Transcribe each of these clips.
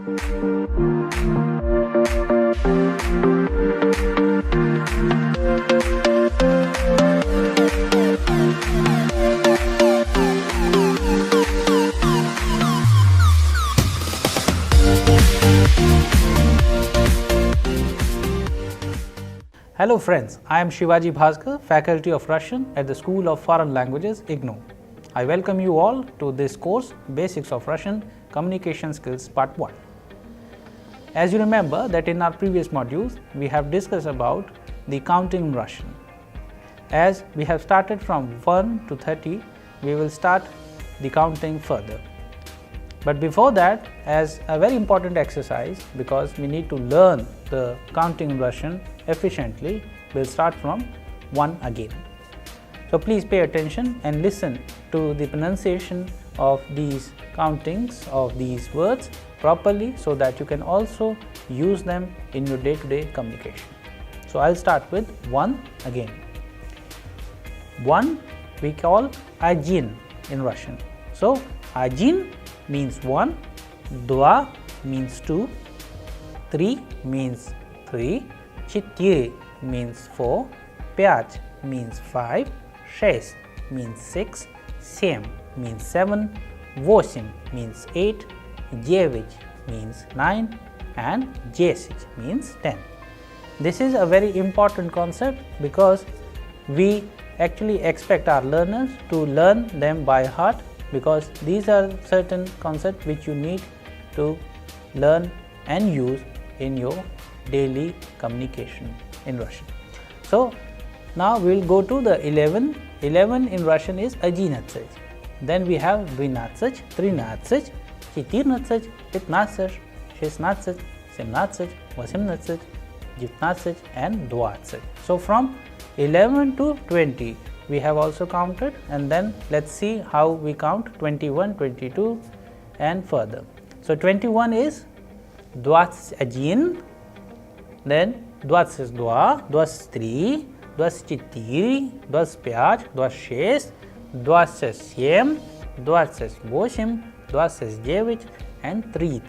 Hello friends, I am Shivaji Bhaskar, Faculty of Russian at the School of Foreign Languages, IGNOU. I welcome you all to this course, Basics of Russian Communication Skills Part 1. As you remember that in our previous modules, we have discussed about the counting in Russian. As we have started from 1 to 30, we will start the counting further. But before that, as a very important exercise, because we need to learn the counting in Russian efficiently, we will start from 1 again. So please pay attention and listen to the pronunciation of these countings of these words properly so that you can also use them in your day-to-day communication. So I'll start with 1 again. 1 we call один in Russian. So один means 1, два means 2, 3 means 3, 4 means 4, 5 means 5, 6 means 6, 7 means 7, 8 means 8, 9 means 9 and 10 means 10. This is a very important concept because we actually expect our learners to learn them by heart, because these are certain concepts which you need to learn and use in your daily communication in Russian. So now we will go to the 11. 11 in Russian is 11. Then we have 12, 13, 14, 15, 16, 17, 18, 19 and 20. So from 11 to 20 we have also counted, and then let's see how we count 21, 22 and further. So 21 is 21, then 22, 23, 24, 25, 26, 27, 28, 29 and 30.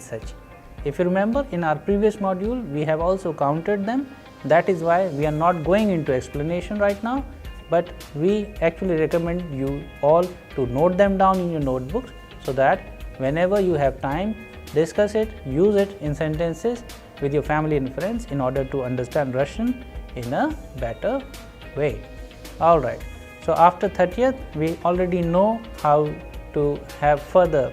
If you remember, in our previous module we have also counted them. That is why we are not going into explanation right now, but we actually recommend you all to note them down in your notebooks so that whenever you have time, discuss it, use it in sentences with your family and friends in order to understand Russian in a better way. Alright, so after 30th, we already know how to have further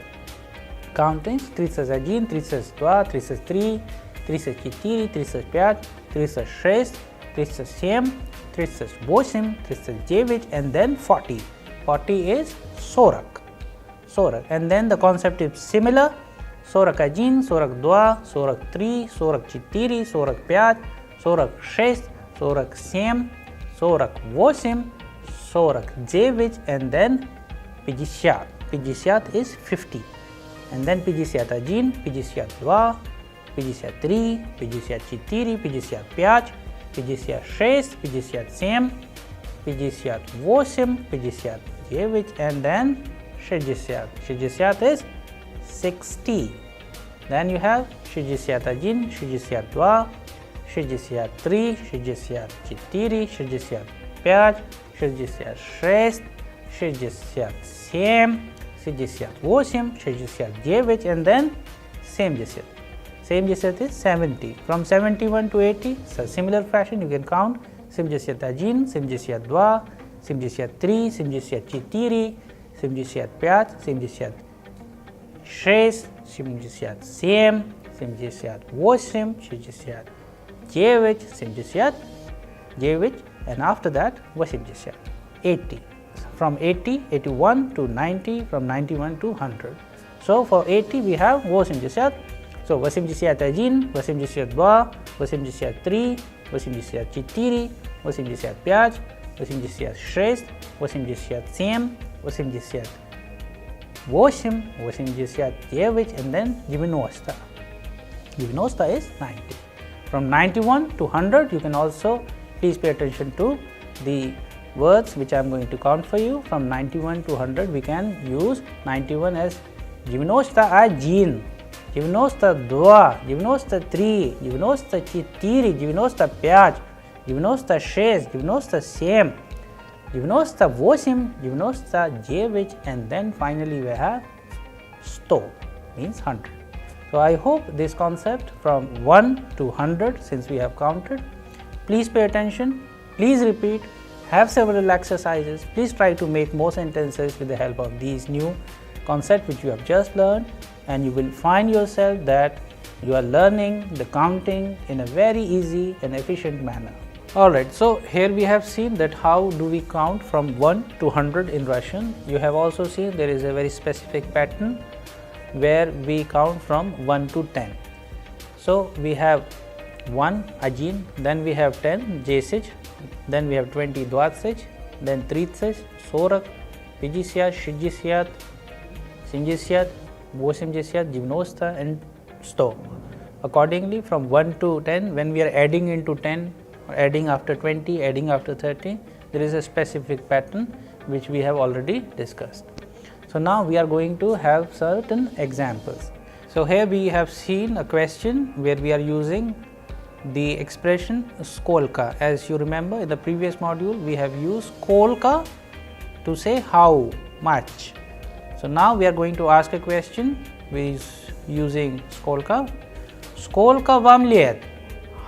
countings: 31, 32, 33, 34, 35, 36, 37, 38, 39 and then 40. 40 is 40. 40. And then the concept is similar: 41, 42, 43, 44, 45, 46, 47, 48, 49 and then 50. 50 is 50. And then 51, 52, 53, 54, 55, 56, 57, 58, 59 and then 60. 60 is 60. Then you have 61, 62, 63, 64, 65, 66, 67, 68, 69 and then 70. 70 is 70. From 71 to 80, so similar fashion you can count 71, 72, 73, 74, 75, 76, 77, 78, 69, 70, and after that 80. From 80, 81 to 90, from 91 to 100. So for 80 we have 80. So 81, 82, 83, 84, 85, 86, 87, 88, 89 and then 90. 90 is 90. From 91 to 100 you can also please pay attention to the words which I am going to count for you. From 91 to 100 we can use 91 as 91, 92, 93, 94, 95, 96, 97, 98, 99, and then finally we have 100, means 100. So, I hope this concept from 1 to 100, since we have counted. Please pay attention, please repeat, have several exercises, please try to make more sentences with the help of these new concepts which you have just learned, and you will find yourself that you are learning the counting in a very easy and efficient manner. Alright, so here we have seen that how do we count from 1 to 100 in Russian. You have also seen there is a very specific pattern where we count from 1 to 10. So, we have 1 1, then we have 10 10, then we have 20 20, then 30, 40, 50, 60, 70, 80, 90 and 100. Accordingly, from 1 to 10, when we are adding into 10, or adding after 20, adding after 30, there is a specific pattern which we have already discussed. So, now we are going to have certain examples. So, here we have seen a question where we are using the expression skolka. As you remember, in the previous module we have used kolka to say how much. So, now we are going to ask a question which is using skolka. Skolka vam let?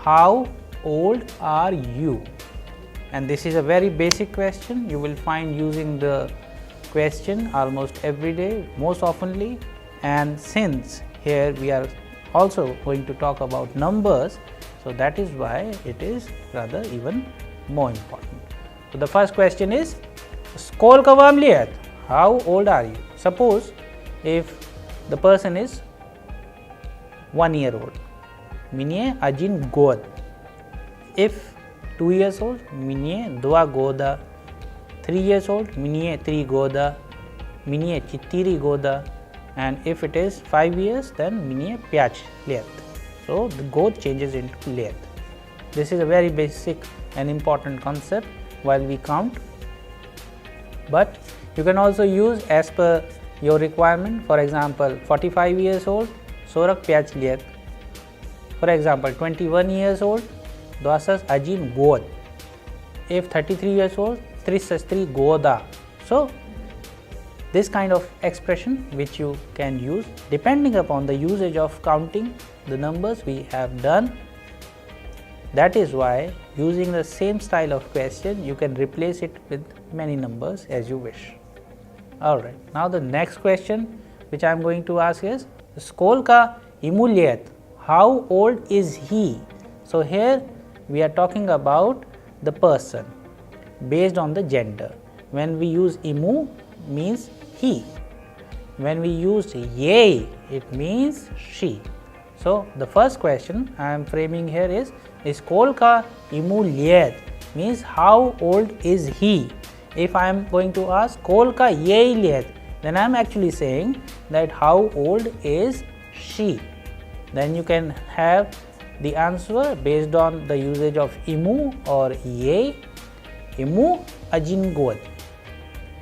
How old are you? And this is a very basic question. You will find using the question almost every day, most oftenly, and since here we are also going to talk about numbers, so that is why it is rather even more important. So, the first question is Skolka vam let? How old are you? Suppose if the person is 1 year old, minye ajin god. If 2 years old, minye 2 goda. 3 years old, minye 3 goda, minye 4 goda, and if it is 5 years, then minye 5 let. So, the god changes into let. This is a very basic and important concept while we count, but you can also use as per your requirement. For example, 45 years old, sorak 5 let. For example, 21 years old, dosas ajin god. If 33 years old, 3 goda. So, this kind of expression which you can use depending upon the usage of counting the numbers we have done. That is why using the same style of question you can replace it with many numbers as you wish. Alright, now the next question which I am going to ask is Skolka imu let? How old is he? So, here we are talking about the person based on the gender. When we use imu, means he. When we use ye, it means she. So, the first question I am framing here is Skolka imu let? Means how old is he? If I am going to ask Skolka ye let, then I am actually saying that how old is she? Then you can have the answer based on the usage of imu or ye. Imu ajin god.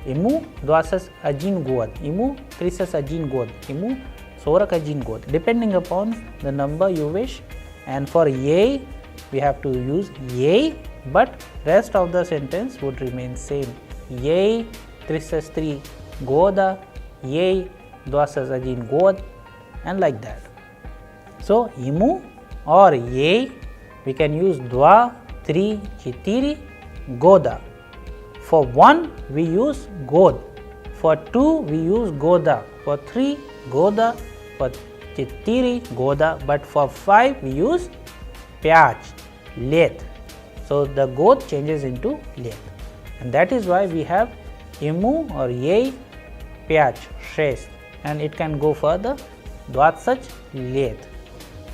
Imu dosas ajin god. Imu trisas ajin god. Imu sorak ajin god. Depending upon the number you wish. And for ye, we have to use ye, but rest of the sentence would remain same. Ye trisas 3 goda. Ye dosas ajin god, and like that. So, imu or ye, we can use 2, 3, 4 goda. For 1 we use god, for 2 we use goda, for 3 goda, for 4 goda, but for 5 we use 5 let. So, the god changes into let, and that is why we have imu or ye 5 6, and it can go further 20 let.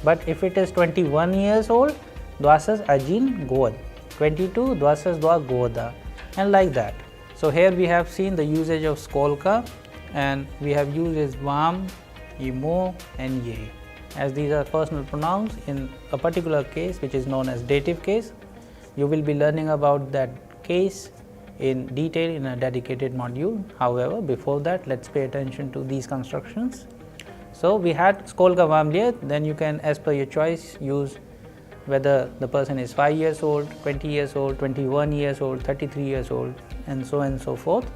But if it is 21 years old, dosas ajin god. 22 dosas 2 goda, and like that. So, here we have seen the usage of skolka, and we have used vam, imu and ye, as these are personal pronouns in a particular case which is known as dative case. You will be learning about that case in detail in a dedicated module. However, before that, let us pay attention to these constructions. So we had skolka vam let, then you can, as per your choice, use whether the person is 5 years old, 20 years old, 21 years old, 33 years old, and so forth,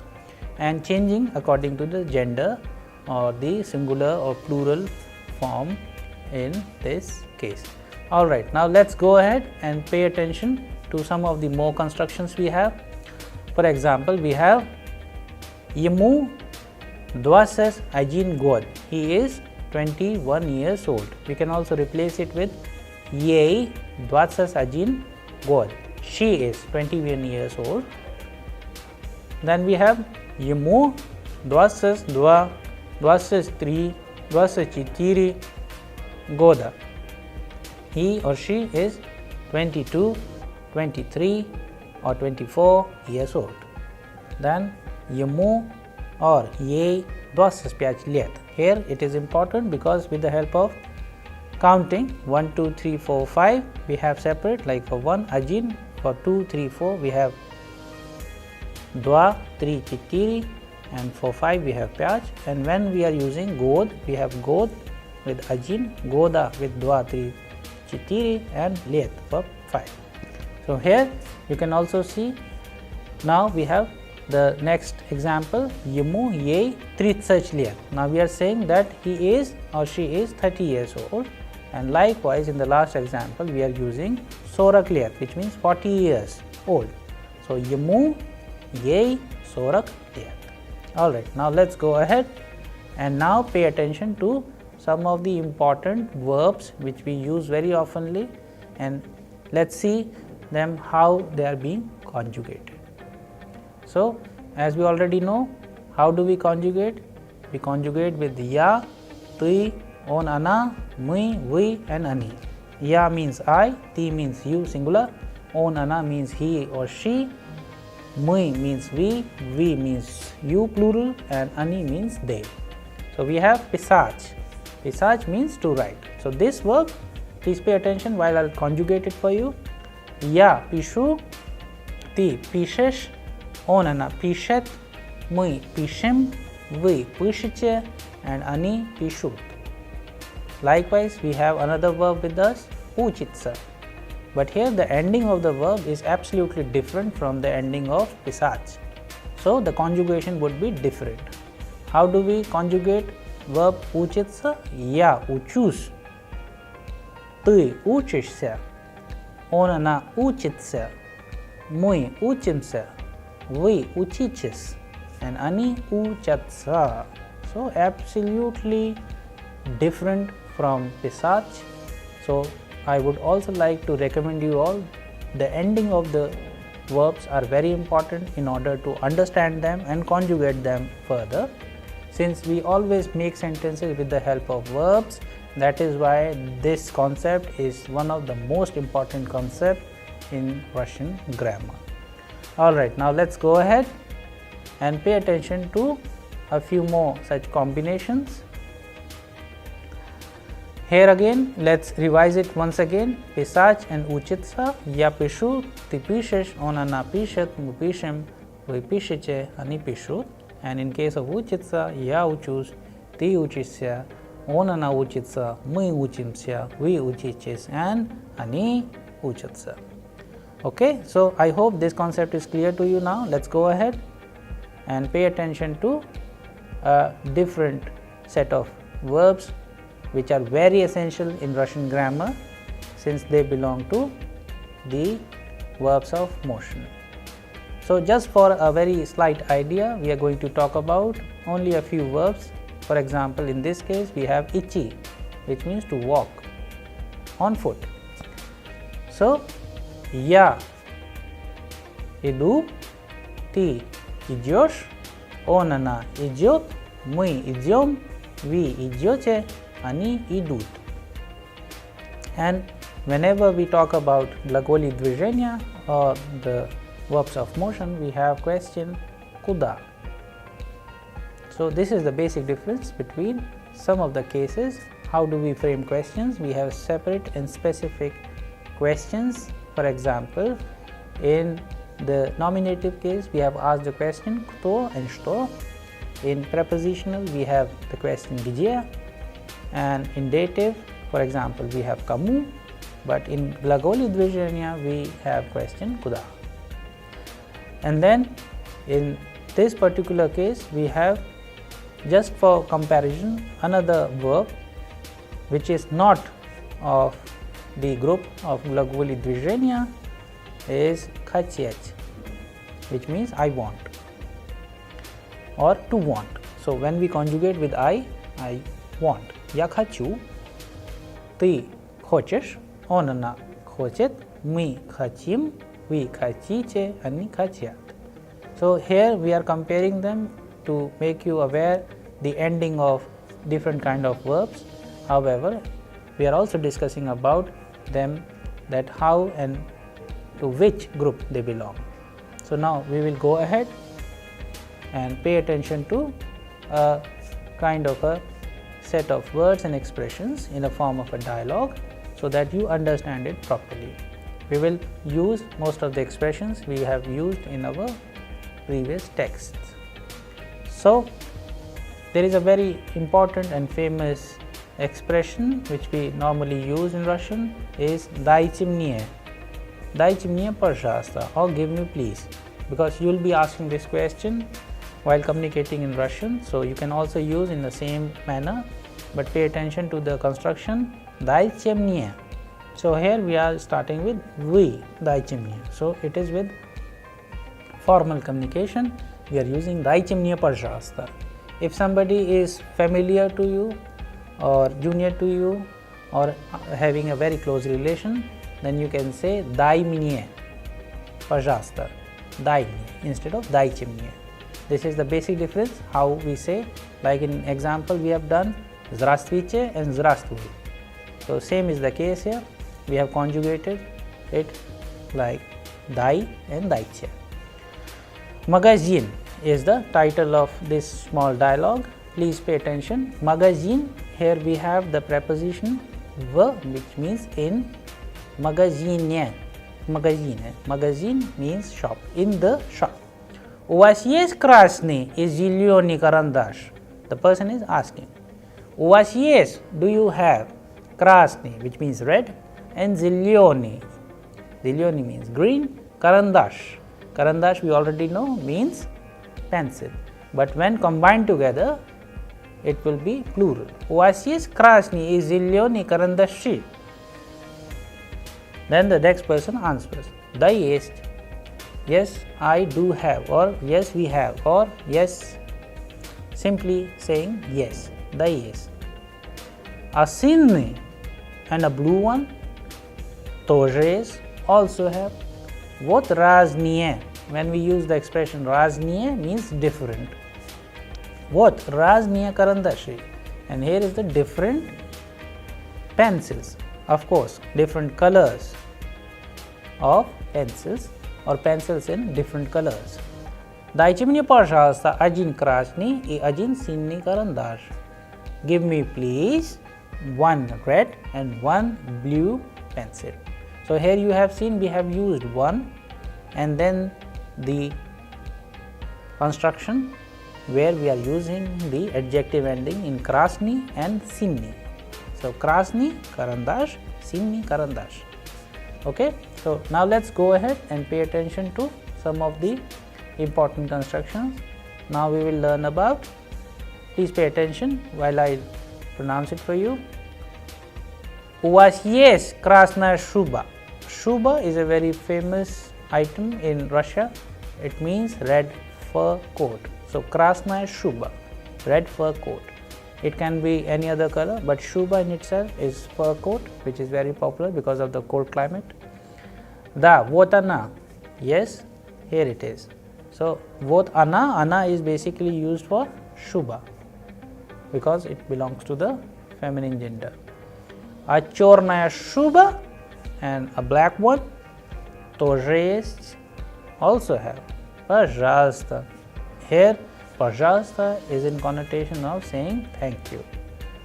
and changing according to the gender or the singular or plural form in this case. Alright, now let's go ahead and pay attention to some of the more constructions we have. For example, we have Ему 21 год. He is 21 years old. We can also replace it with Ей 21 год. She is 21 years old. Then we have Ему 22, 23, 24 года. He or she is 22, 23 or 24 years old. Then Ему or Ей 25 лет. Here it is important because with the help of counting 1, 2, 3, 4, 5 we have separate, like for 1 один, for 2, 3, 4 we have 2, 3, 4 and for 5 we have 5, and when we are using год we have год with один, года with 2, 3, 4 and лет for 5. So here you can also see, now we have the next example, Ему ей 30 лет. Now we are saying that he is or she is 30 years old, and likewise in the last example we are using 40 лет, which means 40 years old. So Ему ей 40 лет. Alright, now let's go ahead and now pay attention to some of the important verbs which we use very oftenly, and let's see them how they are being conjugated. So as we already know, how do we conjugate? We conjugate with ya, ты, он, она, мы, вы and они. Ya means I, ты means you singular, он, она means he or she, мы means we means you plural, and они means they. So we have писать. Писать means to write. So this verb, please pay attention while I'll conjugate it for you. Я пишу, ты пишешь, он, она пишет, мы пишем, вы пишете, and они пишут. Likewise, we have another verb with us, учиться. But here the ending of the verb is absolutely different from the ending of писать. So the conjugation would be different. How do we conjugate verb учиться? Я учусь, ты учишься, он, она учится, мы учимся, вы учитесь, and они учатся. So absolutely different from писать. So I would also like to recommend you all, the ending of the verbs are very important in order to understand them and conjugate them further. Since we always make sentences with the help of verbs, that is why this concept is one of the most important concepts in Russian grammar. Alright, now let's go ahead and pay attention to a few more such combinations. Here again, let's revise it once again. Писать and учиться. Я пишу, ты пишешь, он, она пишет, мы пишем, вы пишете, они пишут. And in case of учиться, я учусь, ты учишься, он, она учится, мы учимся, вы учитесь, and они учатся. Okay, so I hope this concept is clear to you now. Let's go ahead and pay attention to a different set of verbs which are very essential in Russian grammar, since they belong to the verbs of motion. So just for a very slight idea, we are going to talk about only a few verbs. For example, in this case we have идти, which means to walk on foot. So я иду, ты идешь, он, она идет, мы идем, вы идете, они идут. And whenever we talk about глаголи движения or the verbs of motion, we have question куда. So this is the basic difference between some of the cases. How do we frame questions? We have separate and specific questions. For example, in the nominative case, we have asked the question кто and что. In prepositional, we have the question где. and in dative, for example, we have kamu, but in glagolic движения we have question kuda. And then in this particular case we have, just for comparison, another verb which is not of the group of glagolic движения is хотеть, which means I want or to want. So when we conjugate with I want. Я хочу, ты хочешь, он, она хочет, мы хотим, вы хотите, они хотят. So here we are comparing them to make you aware the ending of different kind of verbs. However, we are also discussing about them, that how and to which group they belong. So now we will go ahead and pay attention to a kind of a set of words and expressions in the form of a dialogue, so that you understand it properly. We will use most of the expressions we have used in our previous texts. So there is a very important and famous expression which we normally use in Russian is "Дайте мне." "Дайте мне, пожалуйста," or "give me please," because you will be asking this question while communicating in Russian, so you can also use in the same manner, but pay attention to the construction "Дайте мне." So here we are starting with "вы", "Дайте мне." So it is with formal communication we are using "Дайте мне, пожалуйста." If somebody is familiar to you or junior to you or having a very close relation, then you can say "Дай мне, пожалуйста," "Дай мне" instead of "Дайте мне." This is the basic difference how we say, like in example we have done "Здравствуйте" and "Здравствуй." So same is the case here, we have conjugated it like "дай" and "дайте." Magazine is the title of this small dialogue. Please pay attention. Magazine, here we have the preposition "в", which means in. Magazine. Magazine means shop, in the shop. У вас есть красный и зеленый карандаш? The person is asking. У вас есть, do you have, красный, which means red, and зеленый. Зеленый means green. Карандаш. Karandash we already know means pencil, but when combined together it will be plural. У вас есть красный и зеленый карандаши? Then the next person answers, да есть. Yes, I do have, or yes, we have, or yes, simply saying yes, да есть. A синий and a blue one тоже есть, also have. Вот разные. When we use the expression разные means different. Вот разные карандаши. And here is the different pencils. Of course, different colors of pencils or pencils in different colors. Дайте мне, пожалуйста, один красный и один синий карандаш. Give me please one red and one blue pencil. So here you have seen we have used one and then the construction where we are using the adjective ending in krasny and sinny. So krasny karandash, sinny karandash. Okay, so now let's go ahead and pay attention to some of the important constructions. Now we will learn about, please pay attention while I pronounce it for you. У вас есть красная шуба? Shuba is a very famous item in Russia. It means red fur coat. So krasnaya shuba, red fur coat. It can be any other color, but shuba in itself is fur coat, which is very popular because of the cold climate. Da, вот она. Yes, here it is. So вот она, ana is basically used for shuba because it belongs to the feminine gender. A черная шуба and a black one тоже есть, also have. Пожалуйста. Here пожалуйста is in connotation of saying thank you.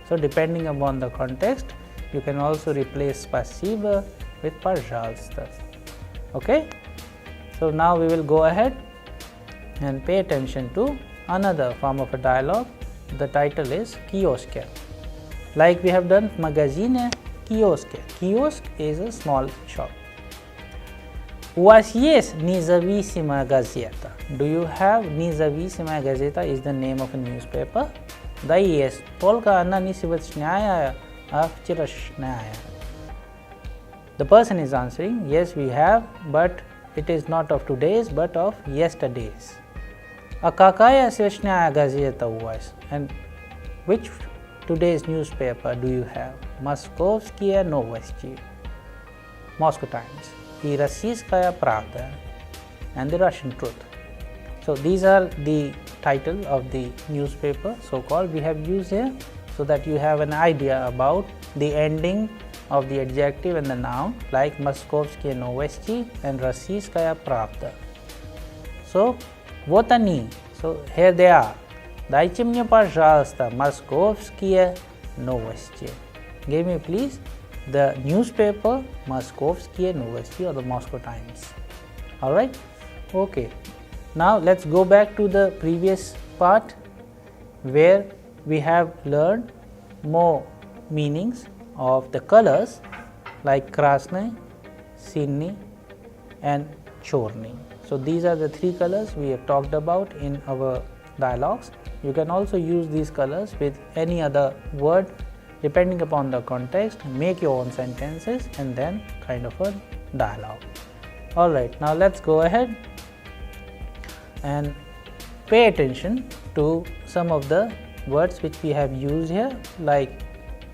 So depending upon the context, you can also replace спасибо with пожалуйста. Okay? So now we will go ahead and pay attention to another form of a dialogue. The title is Kiosk. Like we have done magazine, kiosk. Kiosk is a small shop. У вас есть независимая газета? Do you have независимая газета is the name of a newspaper? Да, есть. Только она не сегодняшняя, а вчерашняя. The person is answering, yes, we have, but it is not of today's, but of yesterday's. А какая сегодняшняя газета у вас? And which today's newspaper do you have? Московские новости, Moscow Times, и Российская правда, and the Russian Truth. So these are the title of the newspaper, so called, we have used here so that you have an idea about the ending of the adjective and the noun, like Moskovские новости and Российская правда. So вот они, so here they are. Дайте мне, пожалуйста, московские новости. Give me please the newspaper Moskovские новости or the Moscow Times. Alright? Okay. Now let's go back to the previous part where we have learned more meanings of the colors like krasny, sinny and chorny. So these are the three colors we have talked about in our dialogues. You can also use these colors with any other word depending upon the context, make your own sentences and then kind of a dialogue. Alright, now let's go ahead and pay attention to some of the words which we have used here, like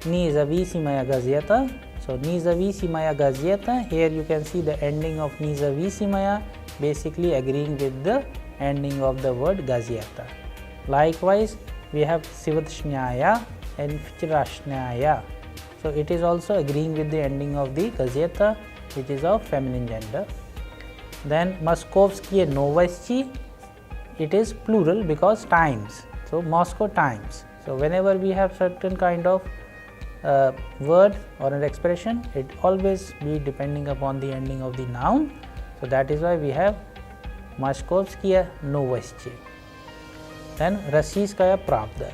независимая газета. So независимая газета, here you can see the ending of независимая basically agreeing with the ending of the word газета. Likewise, we have сегодняшняя and вчерашняя. So it is also agreeing with the ending of the газета, which is of feminine gender. Then московские новости, it is plural because times. So Moscow Times. So whenever we have certain kind of word or an expression, it always be depending upon the ending of the noun. So that is why we have Moskovskие новости. Then Российская правда.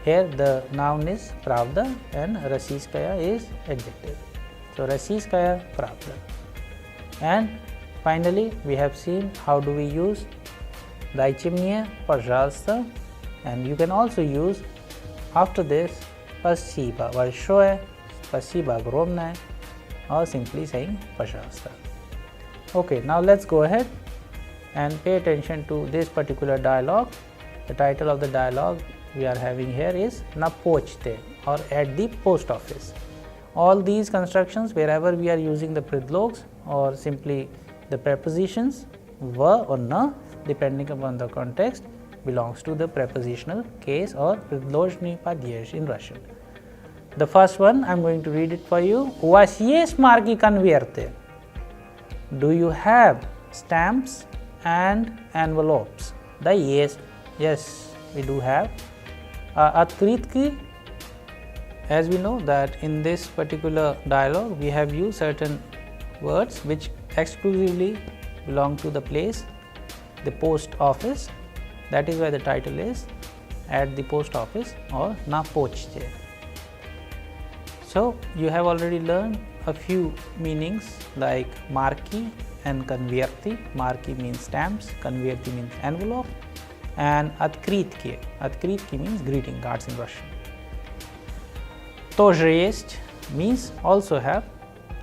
Here the noun is pravda and Российская is adjective. So Российская правда. And finally we have seen how do we use дайте мне, пожалуйста, and you can also use after this спасибо большое, спасибо огромное, or simply saying пожалуйста. Okay, now let's go ahead and pay attention to this particular dialogue. The title of the dialogue we are having here is Na pochte, or at the post office. All these constructions, wherever we are using the predlogs or simply the prepositions va or na, depending upon the context, belongs to the prepositional case or предложный падеж in Russian. The first one, I am going to read it for you. У вас есть марки конверты? Do you have stamps and envelopes? Да, есть. Yes, we do have. Открытки, as we know that in this particular dialogue, we have used certain words which exclusively belong to the place, the post office. That is why the title is at the post office or na pochte. So you have already learned a few meanings like marki and конверты. Marki means stamps, конверты means envelope, and открытки. Открытки means greeting cards in Russian. Тоже есть means also have.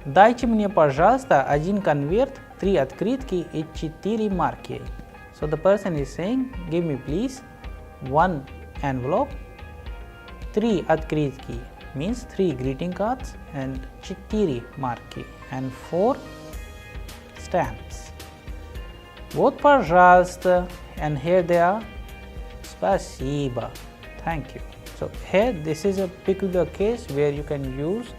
Дайте мне, пожалуйста, один конверт, 3 открытки и 4 марки. So the person is saying, give me please 1 envelope, 3 открытки means 3 greeting cards and 4 марки and 4 stamps. Вот, пожалуйста, and here they are, спасибо, thank you. So here this is a peculiar case where you can use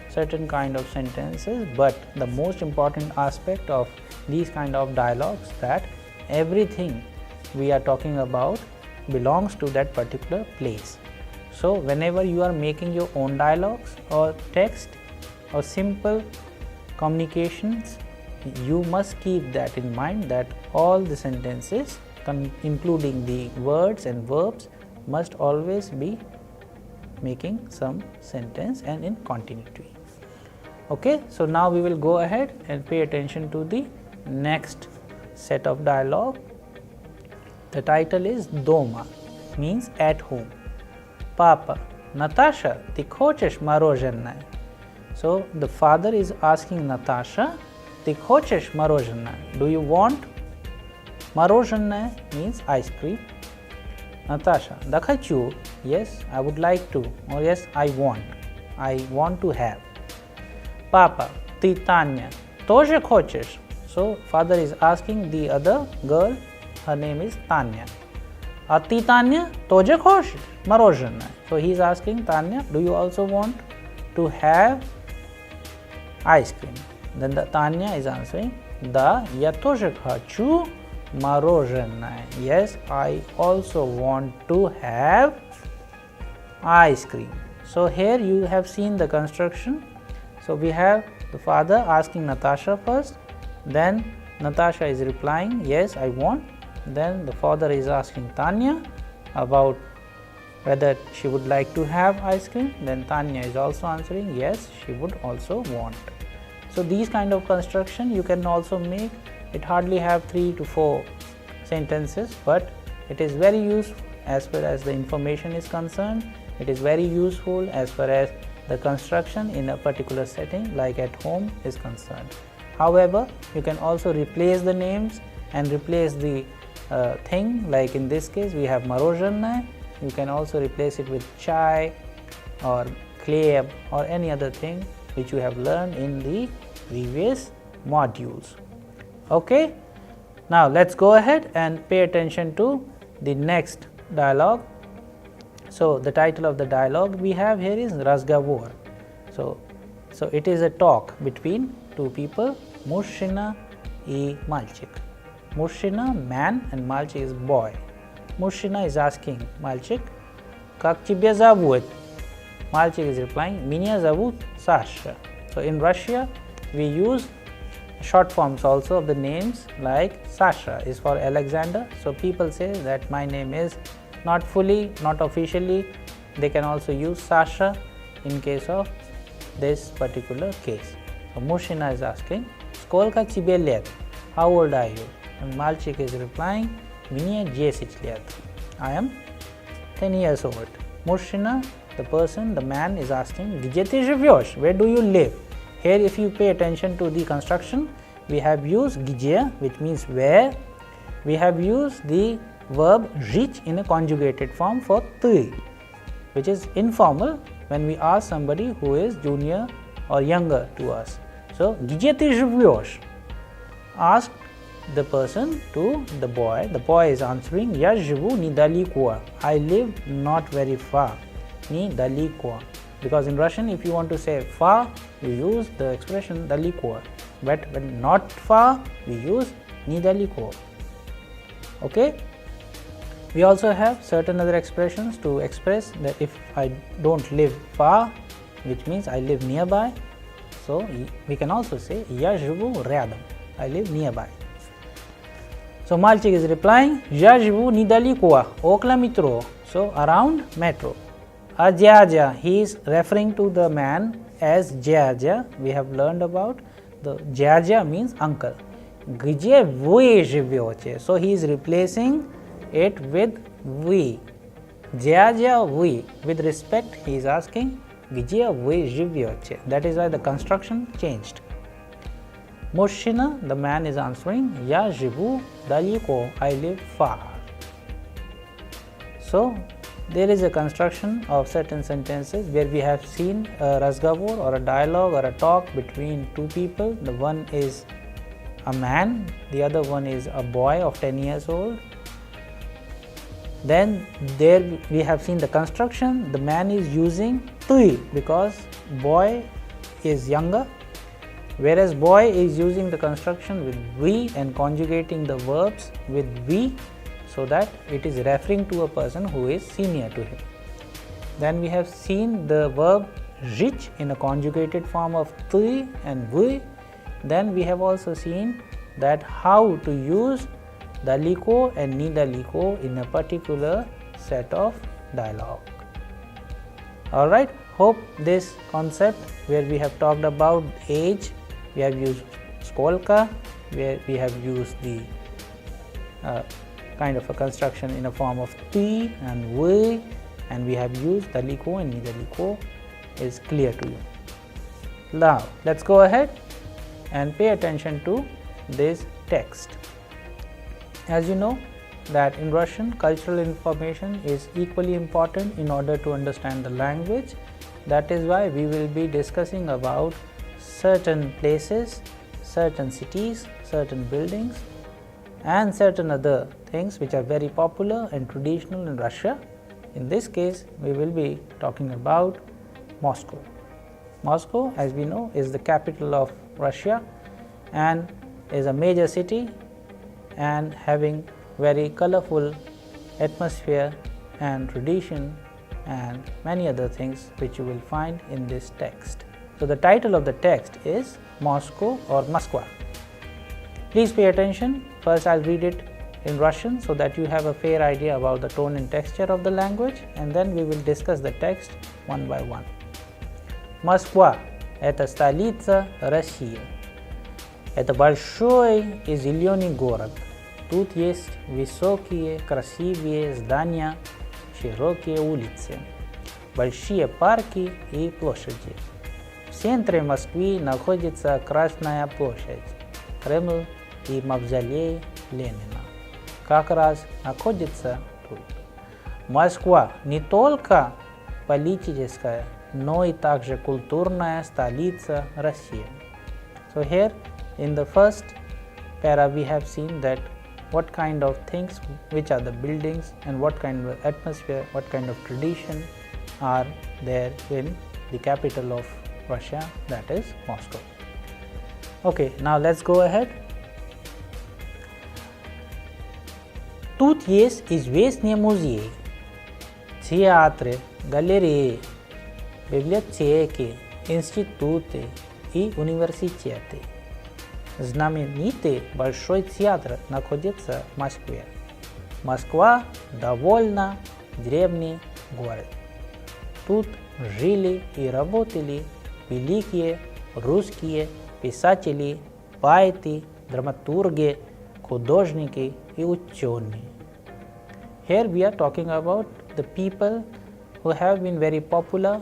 certain kind of sentences, but the most important aspect of these kind of dialogues that everything we are talking about belongs to that particular place. So whenever you are making your own dialogues or text or simple communications, you must keep that in mind that all the sentences including the words and verbs must always be making some sentence and in continuity. Okay, so now we will go ahead and pay attention to the next set of dialogue. The title is Doma, means at home. Papa, Natasha, ty хочешь мороженое? So the father is asking Natasha, ty хочешь мороженое? Do you want? Мороженое means ice cream. Natasha, да хочу. Yes, I would like to. Or yes, I want to have. Papa, ты Tanya, тоже хочешь? So father is asking the other girl, her name is Tanya. А ты, Tanya, тоже хочешь мороженое? So he is asking Tanya, do you also want to have ice cream? Then the Tanya is answering, да, я тоже хочу мороженое. Yes, I also want to have ice cream. So here you have seen the construction. So we have the father asking Natasha first, then Natasha is replying, yes, I want. Then the father is asking Tanya about whether she would like to have ice cream. Then Tanya is also answering, yes, she would also want. So these kind of construction you can also make. It hardly have 3 to 4 sentences, but it is very useful as far as the information is concerned. It is very useful as far as the construction in a particular setting like at home is concerned. However, you can also replace the names and replace the thing, like in this case we have мороженое. You can also replace it with chai or khleeb or any other thing which you have learned in the previous modules. Okay, now let's go ahead and pay attention to the next dialogue. So the title of the dialogue we have here is Razgovor. So it is a talk between two people, Mushina и мальчик. Mushina, man, and мальчик is boy. Mushina is asking мальчик, как тебя зовут? Мальчик is replying, меня зовут Sasha. So in Russia we use short forms also of the names, like Sasha is for Alexander. So people say that my name is not fully, not officially. They can also use Sasha in case of this particular case. So Mushina is asking, сколько тебе лет? How old are you? And мальчик is replying, мне 10 лет. I am 10 years old. Mushina, the person, the man is asking, где ты живешь? Where do you live? Here if you pay attention to the construction, we have used где, which means where. We have used the verb жить in a conjugated form for ты, which is informal when we ask somebody who is junior or younger to us. So где ты живешь? Ask the person to the boy. The boy is answering, я живу недалеко. I live not very far. Недалеко. Because in Russian if you want to say far, you use the expression далеко. But when not far, we use недалеко. Okay? We also have certain other expressions to express that if I don't live far, which means I live nearby. So we can also say я живу рядом. I live nearby. So мальчик is replying, я живу недалеко, около метро. So around metro. A дядя, he is referring to the man as дядя. We have learned about the дядя means uncle. Где вы живете? So he is replacing it with вы. Дядя вы. With respect, he is asking, где вы живете? That is why the construction changed. Mushina, the man is answering, я живу далеко, I live far. So there is a construction of certain sentences where we have seen a razgovor or a dialogue or a talk between two people. The one is a man, the other one is a boy of 10 years old. Then there we have seen the construction. The man is using ты because boy is younger, whereas boy is using the construction with we and conjugating the verbs with we, so that it is referring to a person who is senior to him. Then we have seen the verb жить in a conjugated form of ты and вы. Then we have also seen that how to use далеко and недалеко in a particular set of dialogue. Alright, hope this concept where we have talked about age, we have used skolka, where we have used the kind of a construction in a form of T and V, and we have used daliko and nidaliko is clear to you. Now, let us go ahead and pay attention to this text. As you know that in Russian, cultural information is equally important in order to understand the language. That is why we will be discussing about certain places, certain cities, certain buildings and certain other things which are very popular and traditional in Russia. In this case, we will be talking about Moscow. Moscow, as we know, is the capital of Russia and is a major city and having very colorful atmosphere and tradition and many other things which you will find in this text. So, the title of the text is Moscow or Moskva. Please pay attention. First, I will read it in Russian so that you have a fair idea about the tone and texture of the language, and then we will discuss the text one by one. Москва – это столица России. Это большой и зеленый город. Тут есть высокие, красивые здания, широкие улицы, большие парки и площади. В центре Москвы находится Красная площадь, Кремль и мавзолей Ленина. Как раз находится тут. Москва не только политическая, но и также культурная столица России. So here in the first para we have seen that what kind of things, which are the buildings and what kind of atmosphere, what kind of tradition are there in the capital of Russia, that is Moscow. Okay, now let's go ahead. Тут есть известные музеи, театры, галереи, библиотеки, институты и университеты. Знаменитый Большой театр находится в Москве. Москва довольно древний город. Тут жили и работали великие русские писатели, поэты, драматурги, художники и ученые. Here we are talking about the people who have been very popular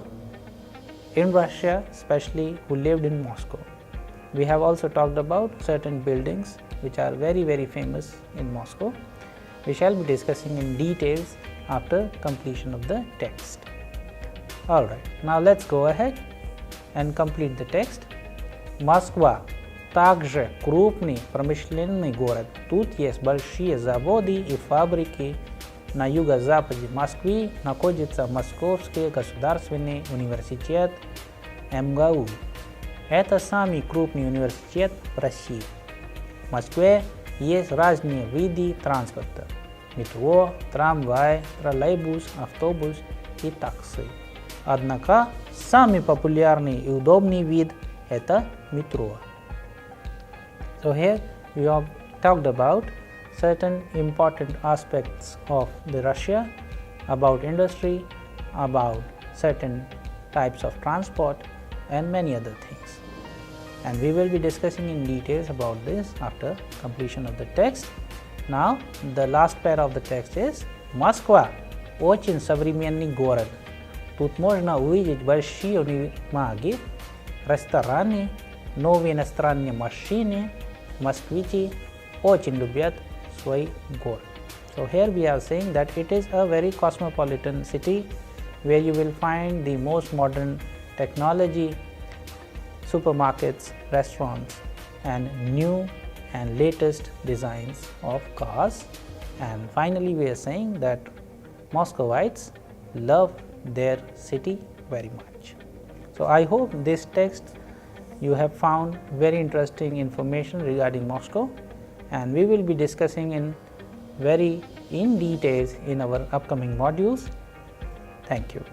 in Russia, especially who lived in Moscow. We have also talked about certain buildings which are very famous in Moscow. We shall be discussing in details after completion of the text. Alright, now let's go ahead and complete the text. Москва также крупный промышленный город. Тут есть большие заводы и фабрики. На юго-западе Москвы находится Московский государственный университет МГУ. Это самый крупный университет в России. В Москве есть разные виды транспорта: метро, трамвай, троллейбус, автобус и такси. Однако самый популярный и удобный вид – это метро. So here we have talked about certain important aspects of the Russia, about industry, about certain types of transport and many other things. And we will be discussing in details about this after completion of the text. Now the last pair of the text is Москва – очень современный город. Тут можно увидеть большие универмаги, рестораны, новые иностранные машины. Москвичи очень любят свой город. So here we are saying that it is a very cosmopolitan city where you will find the most modern technology, supermarkets, restaurants and new and latest designs of cars. And finally we are saying that Moscovites love their city very much. So I hope this text you have found very interesting information regarding Moscow, and we will be discussing in details in our upcoming modules. Thank you.